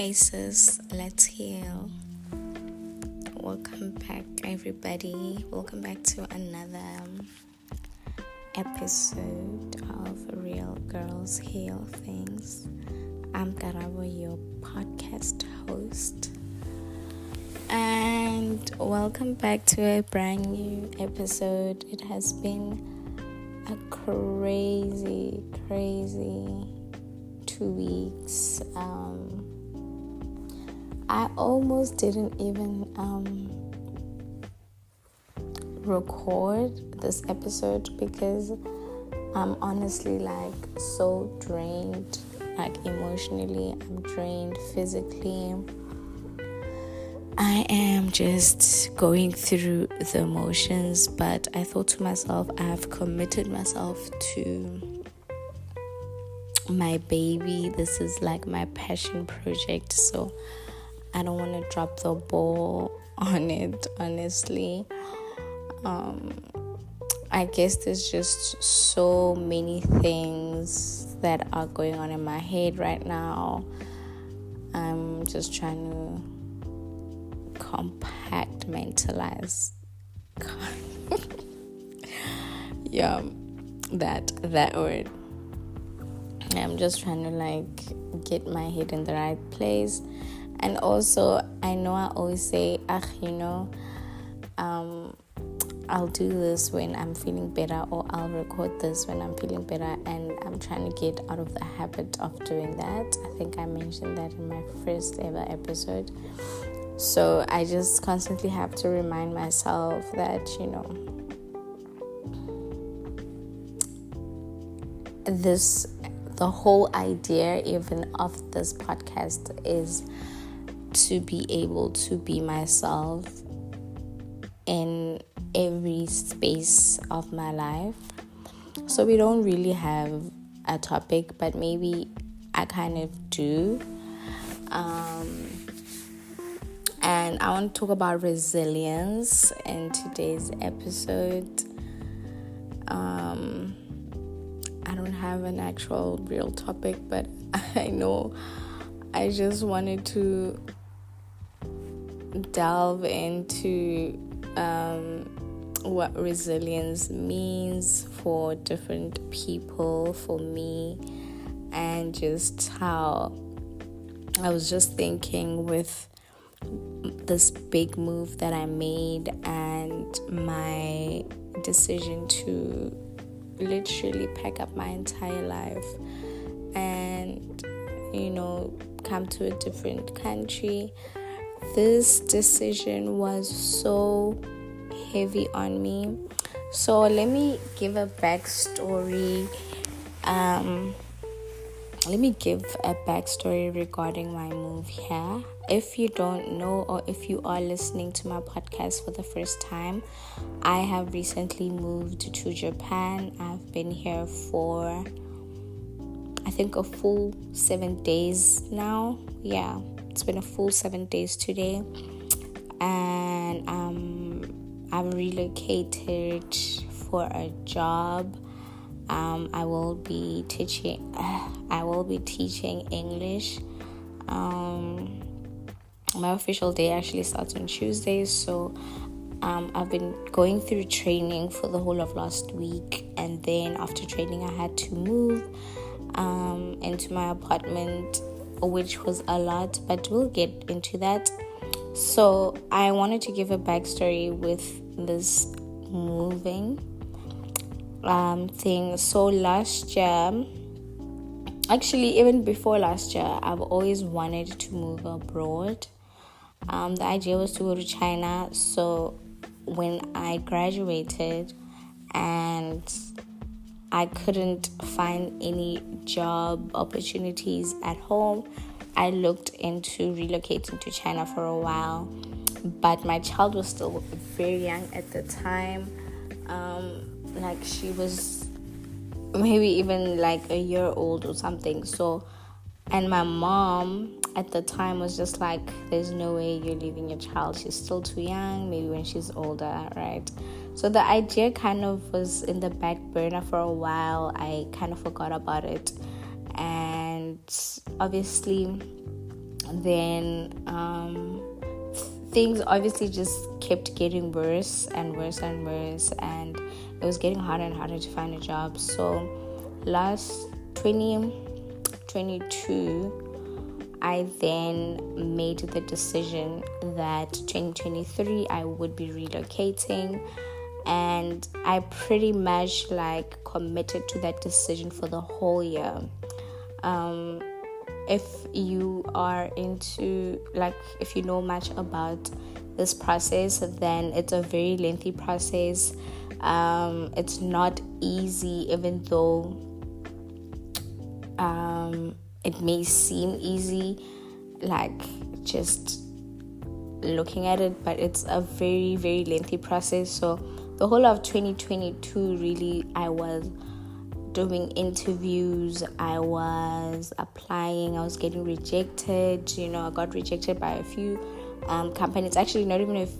Hey sis, let's heal. Welcome back, everybody. Welcome back to another episode of Real Girls Heal Things. I'm Karabo, your podcast host. And welcome back to a brand new episode. It has been a crazy 2 weeks. I almost didn't even record this episode because I'm honestly so drained, emotionally. I'm drained physically. I am just going through the motions, but I thought to myself, I have committed myself to my baby. This is my passion project, so I don't want to drop the ball on it, honestly. I guess there's just so many things that are going on in my head right now. I'm just trying to compartmentalize. Yeah, that word. I'm just trying to get my head in the right place. And also, I know I always say, I'll do this when I'm feeling better, or I'll record this when I'm feeling better, and I'm trying to get out of the habit of doing that. I think I mentioned that in my first ever episode. So I just constantly have to remind myself that, the whole idea even of this podcast is to be able to be myself in every space of my life. So we don't really have a topic, but maybe I kind of do. And I want to talk about resilience in today's episode. I don't have an actual real topic, but I know I just wanted to delve into what resilience means for different people, for me, and just how I was just thinking with this big move that I made and my decision to literally pack up my entire life and come to a different country. This decision was so heavy on me. So let me give a backstory. Regarding my move here. If you don't know, or if you are listening to my podcast for the first time, I have recently moved to Japan. I've been here for, I think, a full 7 days now. Yeah, it's been a full 7 days today. And I've relocated for a job. I will be teaching English. My official day actually starts on Tuesday, so I've been going through training for the whole of last week, and then after training I had to move into my apartment, which was a lot, but we'll get into that. So I wanted to give a backstory with this moving thing. So last year, actually even before last year, I've always wanted to move abroad. The idea was to go to China. So when I graduated and I couldn't find any job opportunities at home, I looked into relocating to China for a while. But my child was still very young at the time. She was maybe even a year old or something. So, and my mom at the time was just there's no way you're leaving your child. She's still too young. Maybe when she's older, right? So the idea kind of was in the back burner for a while. I kind of forgot about it. And obviously then things obviously just kept getting worse and worse and worse, and it was getting harder and harder to find a job. So last 2022, I then made the decision that 2023 I would be relocating, and I pretty much committed to that decision for the whole year. If you are into if you know much about this process, then it's a very lengthy process. It's not easy, even though it may seem easy just looking at it, but it's a very, very lengthy process. So the whole of 2022, really, I was doing interviews, I was applying, I was getting rejected. I got rejected by a few companies. Actually, not even if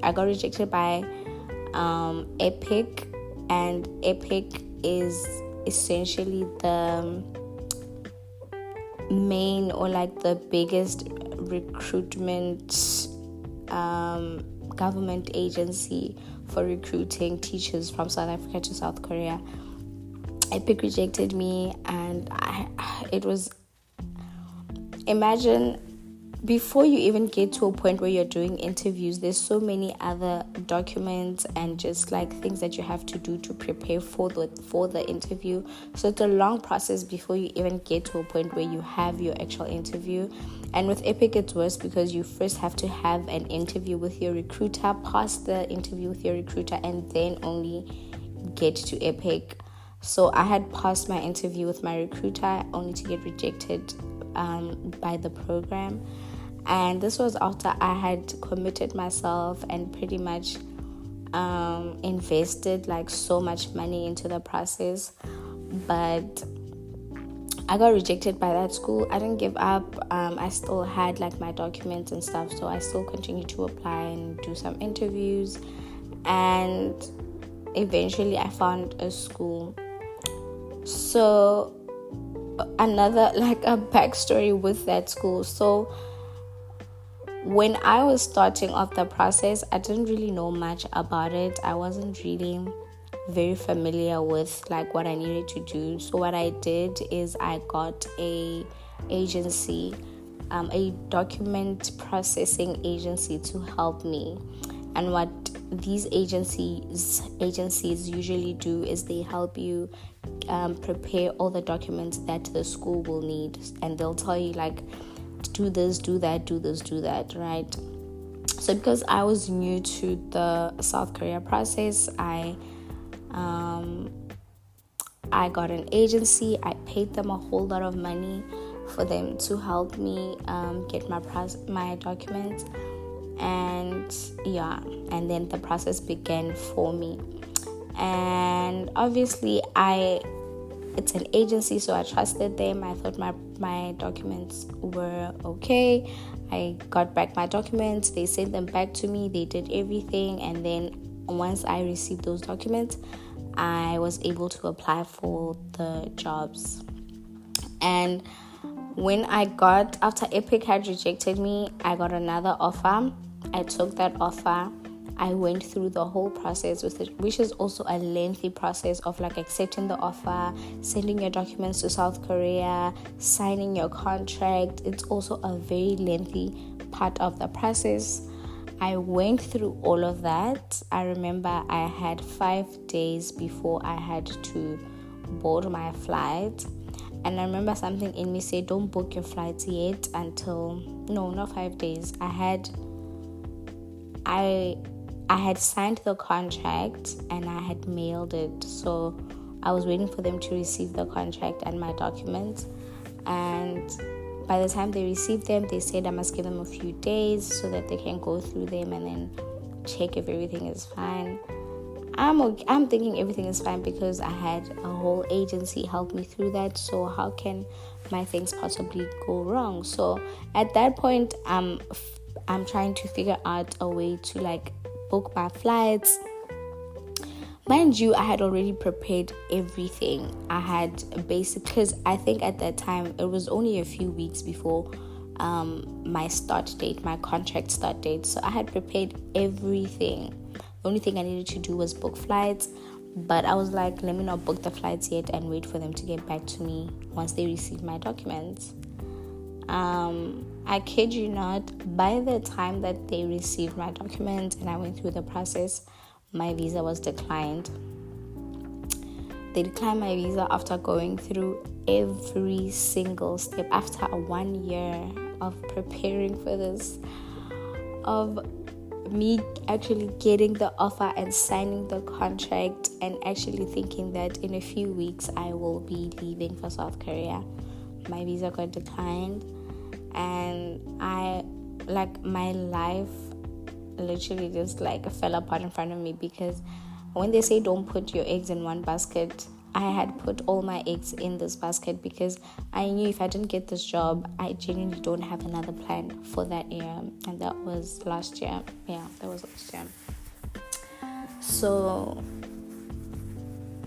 I got rejected by Epic, and Epic is essentially the main or the biggest recruitment government agency for recruiting teachers from South Africa to South Korea. Epic rejected me, and it was, imagine, before you even get to a point where you're doing interviews, there's so many other documents and just things that you have to do to prepare for the interview. So it's a long process before you even get to a point where you have your actual interview. And with Epic, it's worse because you first have to have an interview with your recruiter, pass the interview with your recruiter, and then only get to Epic. So I had passed my interview with my recruiter only to get rejected by the program. And this was after I had committed myself and pretty much invested so much money into the process. But I got rejected by that school. I didn't give up. I still had my documents and stuff, so I still continued to apply and do some interviews. And eventually I found a school. So another a backstory with that school. So when I was starting off the process, I didn't really know much about it. I wasn't really very familiar with what I needed to do. So what I did is I got a agency, a document processing agency to help me. And what these agencies usually do is they help you prepare all the documents that the school will need, and they'll tell you do this, do that, do this, do that, right? So because I was new to the South Korea process, I got an agency. I paid them a whole lot of money for them to help me get my documents, and then the process began for me. And obviously it's an agency, so I trusted them. I thought my documents were okay. I got back my documents, they sent them back to me, they did everything, and then once I received those documents, I was able to apply for the jobs. And when after Epic had rejected me, I got another offer. I took that offer. I went through the whole process with it, which is also a lengthy process of accepting the offer, sending your documents to South Korea, signing your contract. It's also a very lengthy part of the process. I went through all of that. I remember I had 5 days before I had to board my flight. And I remember something in me said, don't book your flights yet until, no, not 5 days. I had signed the contract and I had mailed it. So I was waiting for them to receive the contract and my documents. And by the time they received them, they said I must give them a few days so that they can go through them and then check if everything is fine. I'm thinking everything is fine because I had a whole agency help me through that. So how can my things possibly go wrong? So at that point, I'm trying to figure out a way to book my flights. Mind you, I had already prepared everything. I had because I think at that time it was only a few weeks before my start date, my contract start date. So I had prepared everything. The only thing I needed to do was book flights. But I was like, let me not book the flights yet and wait for them to get back to me once they receive my documents. I kid you not, by the time that they received my documents and I went through the process, my visa was declined. They declined my visa after going through every single step. After 1 year of preparing for this, of me actually getting the offer and signing the contract and actually thinking that in a few weeks I will be leaving for South Korea, my visa got declined. And my life literally just fell apart in front of me, because when they say don't put your eggs in one basket, I had put all my eggs in this basket, because I knew if I didn't get this job, I genuinely don't have another plan for that year. And that was last year. Yeah, that was last year. So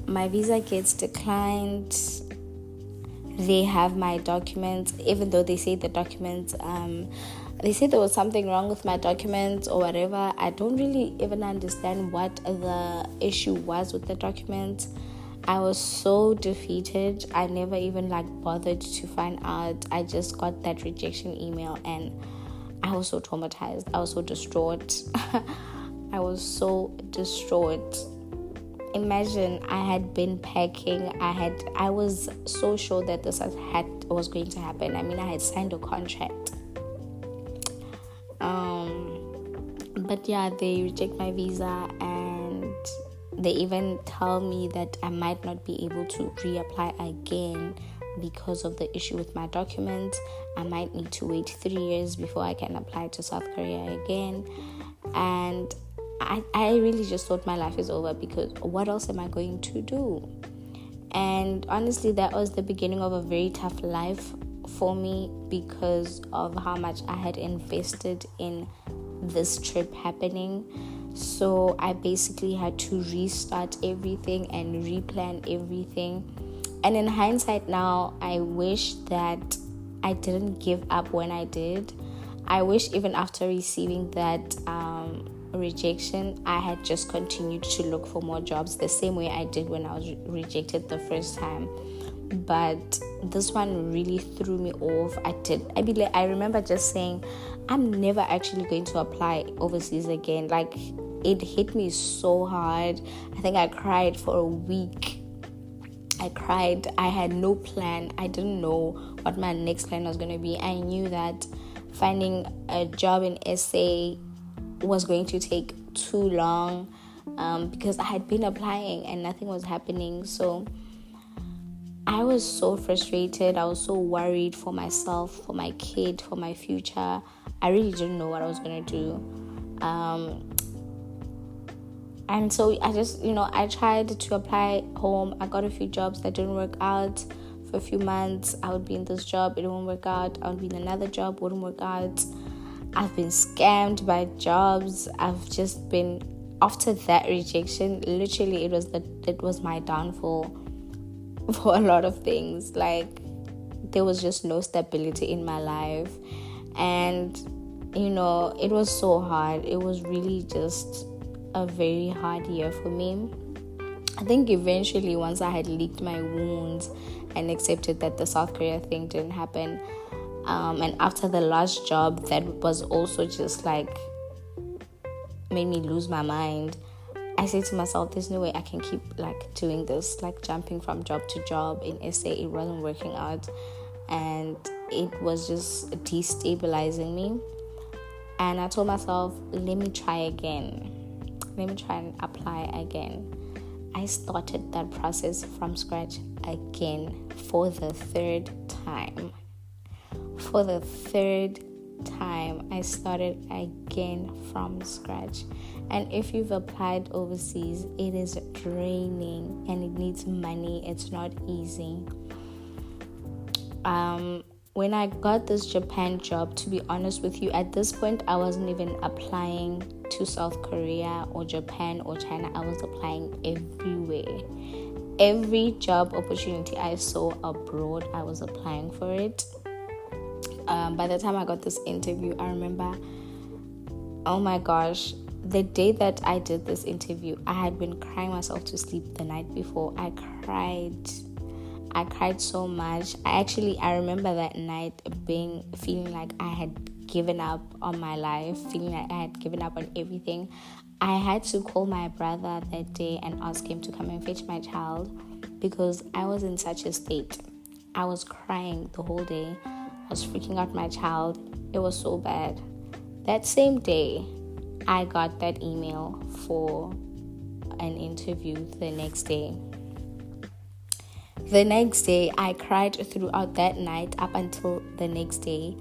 my visa gets declined. They have my documents, even though they say the documents, they say there was something wrong with my documents or whatever. I don't really even understand what the issue was with the documents. I was so defeated. I never even bothered to find out. I just got that rejection email and I was so traumatized. I was so distraught. I was so distraught. Imagine, I had been packing. I was so sure that this was going to happen. I mean, I had signed a contract. But yeah, they reject my visa and they even tell me that I might not be able to reapply again because of the issue with my documents. I might need to wait 3 years before I can apply to South Korea again. And I really just thought my life is over, because what else am I going to do? And honestly, that was the beginning of a very tough life for me, because of how much I had invested in this trip happening. So I basically had to restart everything and replan everything. And in hindsight now, I wish that I didn't give up when I did. I wish even after receiving that rejection, I had just continued to look for more jobs the same way I did when I was rejected the first time. But this one really threw me off. I remember just saying, I'm never actually going to apply overseas again. It hit me so hard. I think I cried for a week. I cried. I had no plan. I didn't know what my next plan was going to be. I knew that finding a job in SA was going to take too long, because I had been applying and nothing was happening. So I was so frustrated. I was so worried for myself, for my kid, for my future. I really didn't know what I was going to do. And so I just, I tried to apply home. I got a few jobs that didn't work out. For a few months, I would be in this job, it won't work out. I would be in another job, wouldn't work out. I've been scammed by jobs. I've just been, after that rejection, literally it was my downfall for a lot of things. There was just no stability in my life. And, it was so hard. It was really just a very hard year for me. I think eventually, once I had licked my wounds and accepted that the South Korea thing didn't happen, and after the last job that was also just made me lose my mind, I said to myself, there's no way I can keep doing this, jumping from job to job in SA. It wasn't working out and it was just destabilizing me. And I told myself, let me try again. Let me try and apply again. I started that process from scratch again for the third time. For the third time, I started again from scratch. And if you've applied overseas, it is draining and it needs money. It's not easy. When I got this Japan job, to be honest with you, at this point, I wasn't even applying to South Korea or Japan or China. I was applying everywhere. Every job opportunity I saw abroad, I was applying for it. By the time I got this interview, I remember, oh my gosh, the day that I did this interview, I had been crying myself to sleep the night before. I cried so much. I remember that night feeling like I had given up on my life, feeling like I had given up on everything. I had to call my brother that day and ask him to come and fetch my child because I was in such a state. I was crying the whole day. I was freaking out my child. It was so bad. That same day, I got that email for an interview the next day. The next day, I cried throughout that night up until the next day.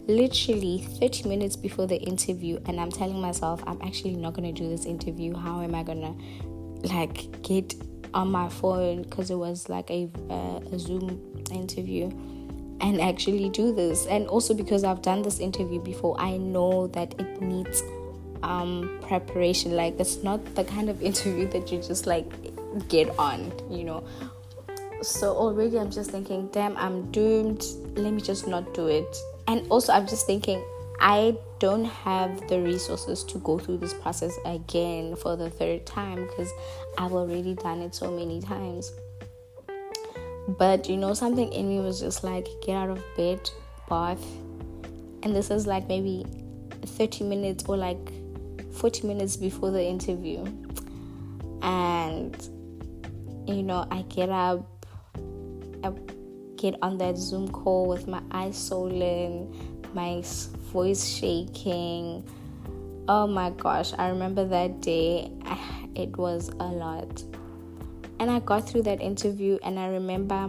Literally 30 minutes before the interview, and I'm telling myself, I'm actually not going to do this interview. How am I going to, get on my phone, because it was like a Zoom interview, and actually do this? And also because I've done this interview before, I know that it needs preparation. Like, it's not the kind of interview that you just get on, So already I'm just thinking, damn, I'm doomed. Let me just not do it. And also I'm just thinking, I don't have the resources to go through this process again for the third time because I've already done it so many times. But something in me was just like, get out of bed, bath. And this is maybe 30 minutes or 40 minutes before the interview. And I get up, I get on that Zoom call with my eyes swollen, my voice shaking. Oh my gosh, I remember that day. It was a lot. And I got through that interview, and I remember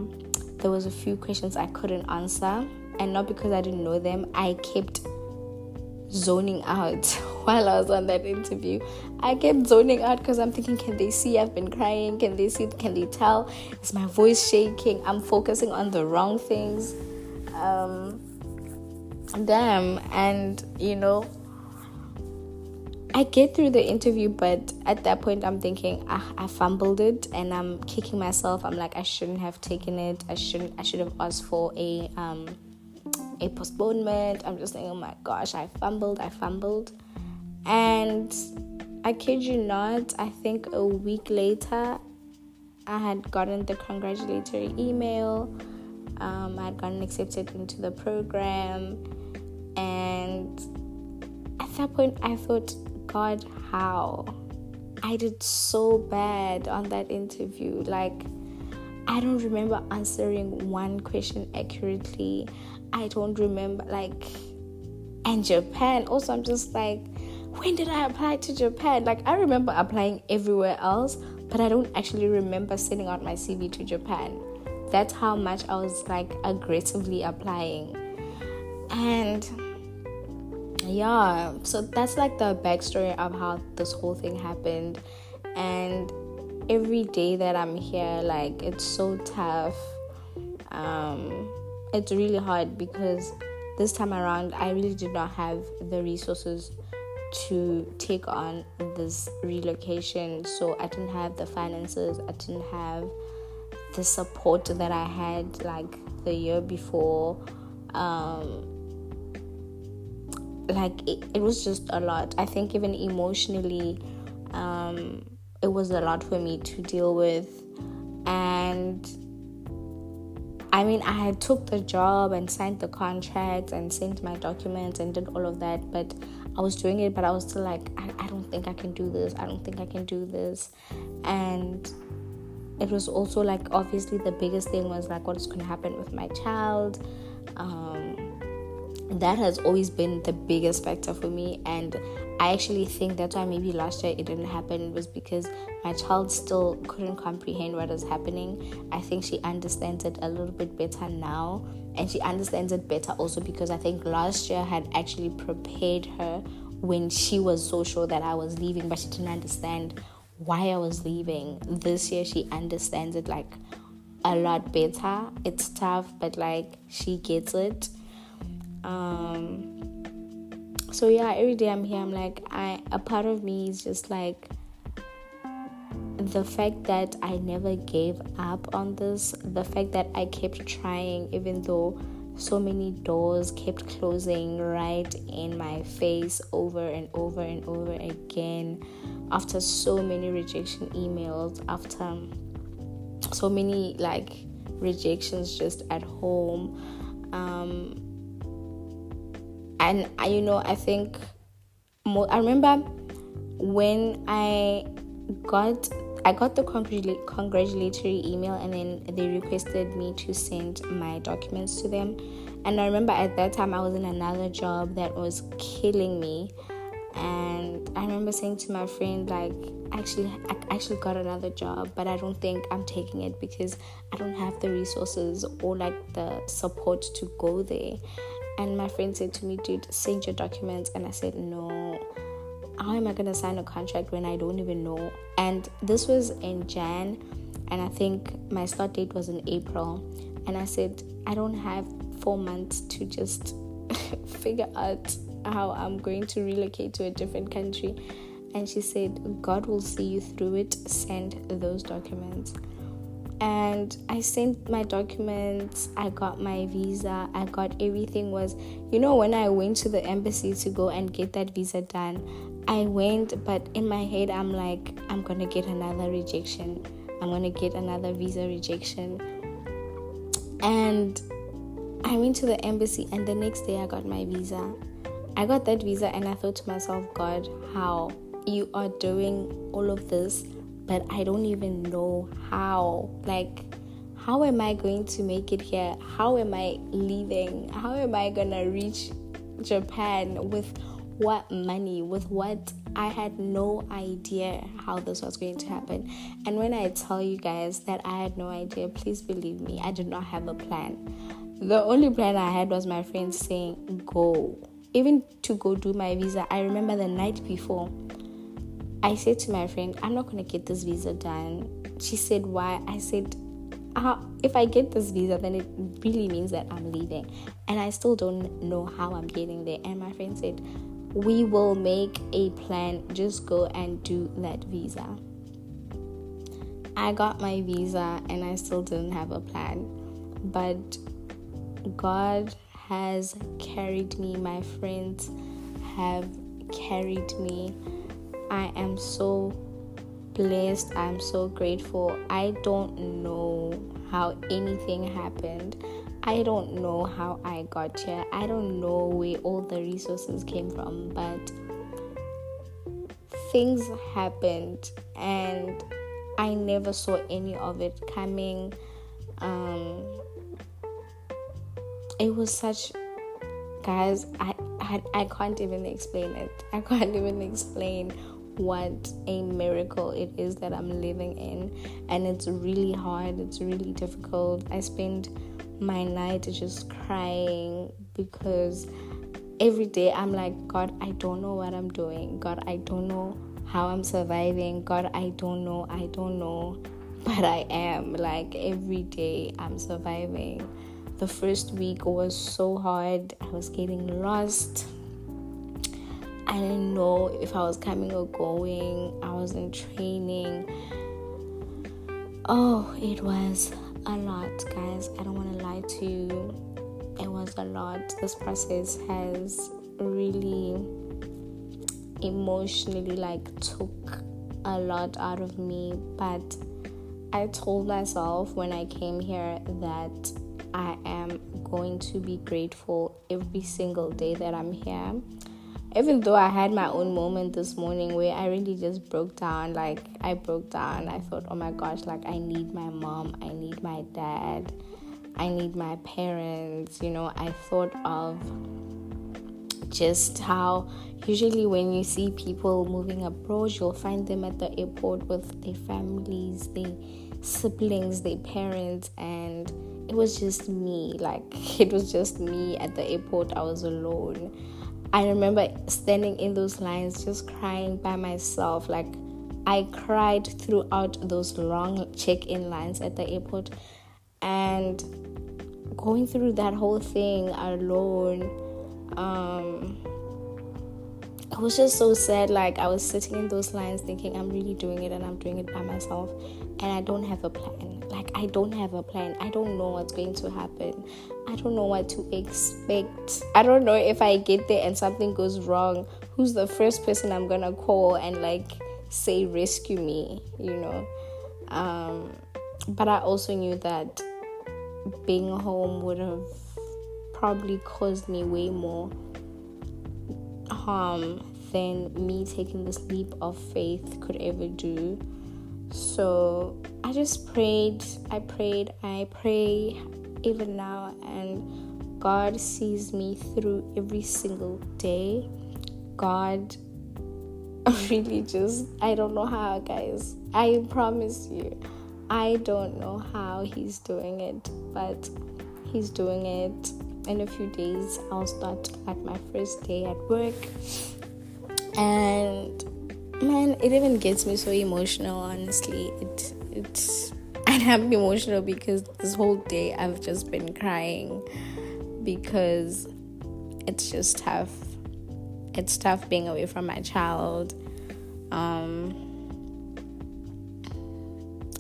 there was a few questions I couldn't answer, and not because I didn't know them. I kept zoning out while I was on that interview. I kept zoning out because I'm thinking, can they see I've been crying? Can they see? Can they tell? Is my voice shaking? I'm focusing on the wrong things. Damn. And I get through the interview, but at that point I'm thinking, I fumbled it, and I'm kicking myself. I'm like, I shouldn't have taken it. I should have asked for a postponement. I'm just saying, oh my gosh, I fumbled. And I kid you not, I think a week later, I had gotten the congratulatory email. I had gotten accepted into the program. And at that point, I thought, God, how? I did so bad on that interview. I don't remember answering one question accurately. I don't remember, and Japan. Also, I'm just when did I apply to Japan? I remember applying everywhere else, but I don't actually remember sending out my CV to Japan. That's how much I was aggressively applying. And yeah, so that's the backstory of how this whole thing happened. And every day that I'm here, it's so tough. It's really hard because this time around I really did not have the resources to take on this relocation. So I didn't have the finances, I didn't have the support that I had the year before. It was just a lot. I think even emotionally, it was a lot for me to deal with. And I had took the job and signed the contract and sent my documents and did all of that, but I was doing it, but I was still I don't think I can do this. And it was also obviously the biggest thing was what is going to happen with my child. That has always been the biggest factor for me, and I actually think that's why maybe last year it didn't happen, was because my child still couldn't comprehend what is happening. I think she understands it a little bit better now, and she understands it better also because I think last year had actually prepared her when she was so sure that I was leaving, but she didn't understand why I was leaving. This year she understands it a lot better. It's tough, but she gets it. So yeah, every day I'm here, I'm a part of me is just the fact that I never gave up on this, the fact that I kept trying even though so many doors kept closing right in my face over and over and over again, after so many rejection emails, after so many like rejections just at home. And I think I remember when I got the congratulatory email, and then they requested me to send my documents to them. And I remember at that time I was in another job that was killing me, and I remember saying to my friend, like, I actually got another job, but I don't think I'm taking it because I don't have the resources or like the support to go there. And my friend said to me, dude, send your documents. And I said, no, how am I going to sign a contract when I don't even know? And this was in Jan, and I think my start date was in April. And I said, I don't have 4 months to just figure out how I'm going to relocate to a different country. And she said, God will see you through it. Send those documents. And I sent my documents. I got my visa. I got everything. When I went to the embassy to go and get that visa done, I went, but in my head I'm like, I'm gonna get another rejection. I'm gonna get another visa rejection. And I went to the embassy, and the next day I got my visa. I got that visa, and I thought to myself, God, how you are doing all of this, but I don't even know how. Like, how am I going to make it here? How am I leaving? How am I gonna reach Japan? With what money? With what? I had no idea how this was going to happen. And when I tell you guys that I had no idea, please believe me, I did not have a plan. The only plan I had was my friends saying, go. Even to go do my visa, I remember the night before, I said to my friend, I'm not going to get this visa done. She said, why? I said, if I get this visa, then it really means that I'm leaving. And I still don't know how I'm getting there. And my friend said, we will make a plan. Just go and do that visa. I got my visa, and I still didn't have a plan. But God has carried me. My friends have carried me. I am so blessed. I'm so grateful. I don't know how anything happened. I don't know how I got here. I don't know where all the resources came from, but things happened, and I never saw any of it coming. It was such, guys, I can't even explain it. I can't even explain what a miracle it is that I'm living in. And it's really hard. It's really difficult. I spend my night just crying because every day I'm like, God, I don't know what I'm doing. God, I don't know how I'm surviving. God, I don't know. But I am. Like, every day I'm surviving. The first week was so hard. I was getting lost. I didn't know if I was coming or going. I was in training. Oh, it was a lot, guys. I don't want to lie to you. It was a lot. This process has really emotionally took a lot out of me. But I told myself when I came here that I am going to be grateful every single day that I'm here. Even though I had my own moment this morning where I really just broke down. I broke down. I thought, oh my gosh, I need my mom. I need my dad. I need my parents. I thought of just how usually when you see people moving abroad, you'll find them at the airport with their families, their siblings, their parents, and it was just me. It was just me at the airport. I was alone. I remember standing in those lines just crying by myself. I cried throughout those long check-in lines at the airport, and going through that whole thing alone, it was just so sad. I was sitting in those lines thinking, I'm really doing it, and I'm doing it by myself, and I don't have a plan. Like, I don't have a plan. I don't know what's going to happen. I don't know what to expect. I don't know if I get there and something goes wrong, who's the first person I'm gonna call and like say rescue me, but I also knew that being home would have probably caused me way more harm than me taking this leap of faith could ever do. So I just prayed. I pray even now, and God sees me through every single day. God really I don't know how, guys. I promise you, I don't know how He's doing it, but He's doing it. In a few days, I'll start at my first day at work, and man, it even gets me so emotional. Honestly, and I'm emotional because this whole day I've just been crying because it's just tough. It's tough being away from my child.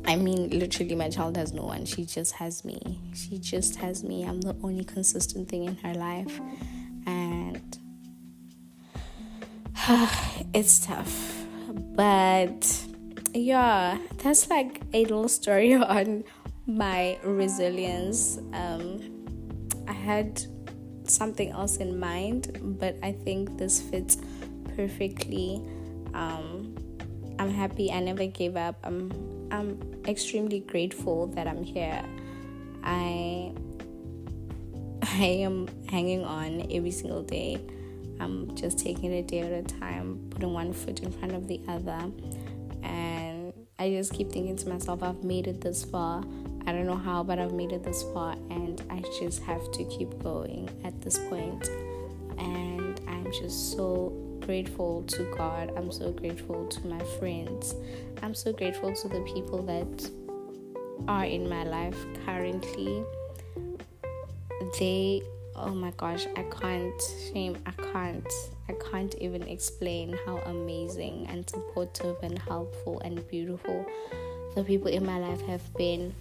I mean, literally, my child has no one. She just has me. I'm the only consistent thing in her life. And it's tough. But yeah, that's like a little story on my resilience. I had something else in mind, but I think this fits perfectly. I'm happy I never gave up. I'm extremely grateful that I'm here. I am hanging on every single day. I'm just taking it a day at a time, putting one foot in front of the other. And I just keep thinking to myself, I've made it this far. I don't know how, but I've made it this far. And I just have to keep going at this point. And I'm just so grateful to God. I'm so grateful to my friends. I'm so grateful to the people that are in my life currently. Oh my gosh, I can't even explain how amazing and supportive and helpful and beautiful the people in my life have been.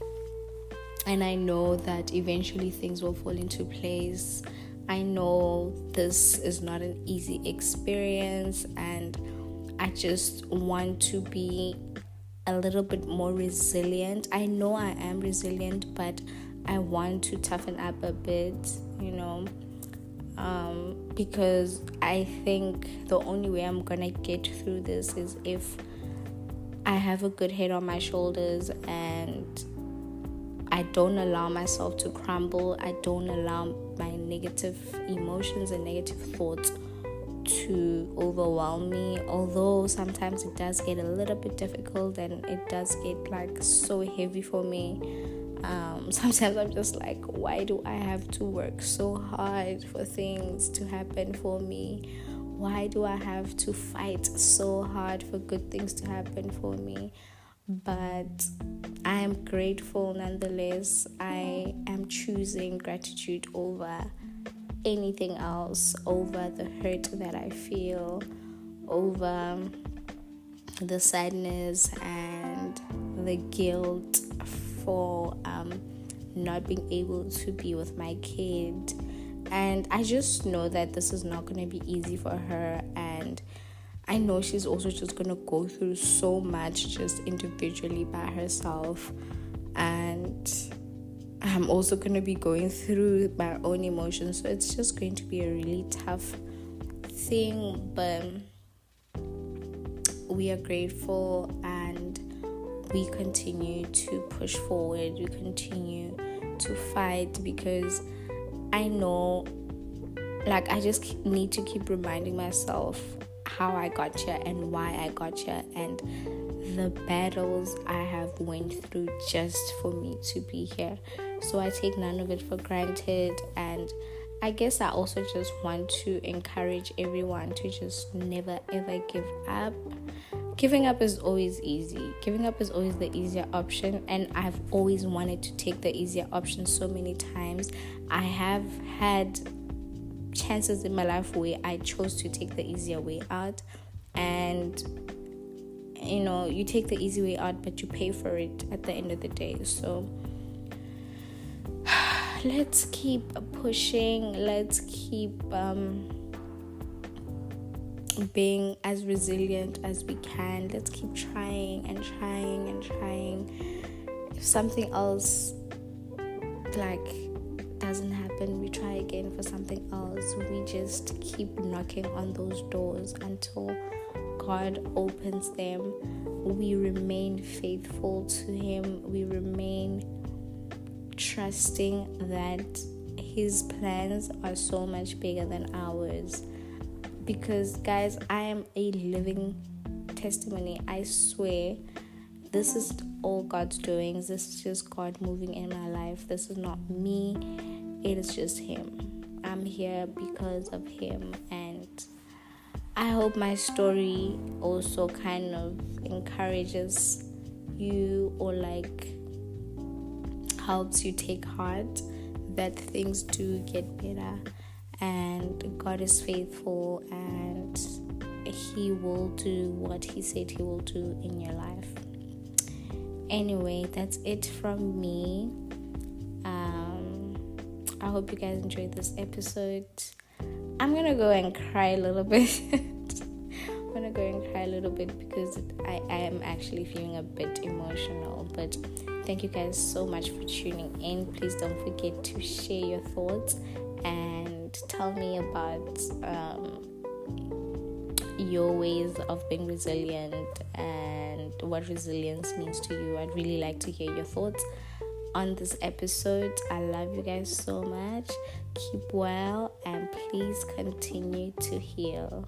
And I know that eventually things will fall into place. I know this is not an easy experience, and I just want to be a little bit more resilient. I know I am resilient, but I want to toughen up a bit, because I think the only way I'm gonna get through this is if I have a good head on my shoulders and I don't allow myself to crumble. I don't allow my negative emotions and negative thoughts to overwhelm me. Although sometimes it does get a little bit difficult and it does get like so heavy for me. Sometimes I'm just like, why do I have to work so hard for things to happen for me? Why do I have to fight so hard for good things to happen for me? But I am grateful nonetheless. I am choosing gratitude over anything else, over the hurt that I feel, over the sadness and the guilt for not being able to be with my kid. And I just know that this is not going to be easy for her, and I know she's also just going to go through so much just individually by herself. And I'm also going to be going through my own emotions. So it's just going to be a really tough thing. But we are grateful and we continue to push forward. We continue to fight because I know, like, I just need to keep reminding myself how I got here and why I got here and the battles I have went through just for me to be here. So I take none of it for granted, and I guess I also just want to encourage everyone to just never ever give up. Giving up is always easy. Giving up is always the easier option, and I've always wanted to take the easier option so many times. I have had chances in my life where I chose to take the easier way out, and you take the easy way out, but you pay for it at the end of the day. So let's keep pushing. Let's keep being as resilient as we can. Let's keep trying and trying and trying. If something else doesn't happen, we try again for something else. We just keep knocking on those doors until God opens them. We remain faithful to Him. We remain trusting that His plans are so much bigger than ours. Because, guys, I am a living testimony. I swear, this is all God's doings. This is just God moving in my life. This is not me. It is just Him. I'm here because of Him. And I hope my story also kind of encourages you, or helps you take heart that things do get better. And God is faithful, and He will do what He said He will do in your life. Anyway, that's it from me. I hope you guys enjoyed this episode. I'm gonna go and cry a little bit. Because I am actually feeling a bit emotional. But thank you guys so much for tuning in. Please don't forget to share your thoughts and tell me about your ways of being resilient and what resilience means to you. I'd really like to hear your thoughts on this episode. I love you guys so much. Keep well, and please continue to heal.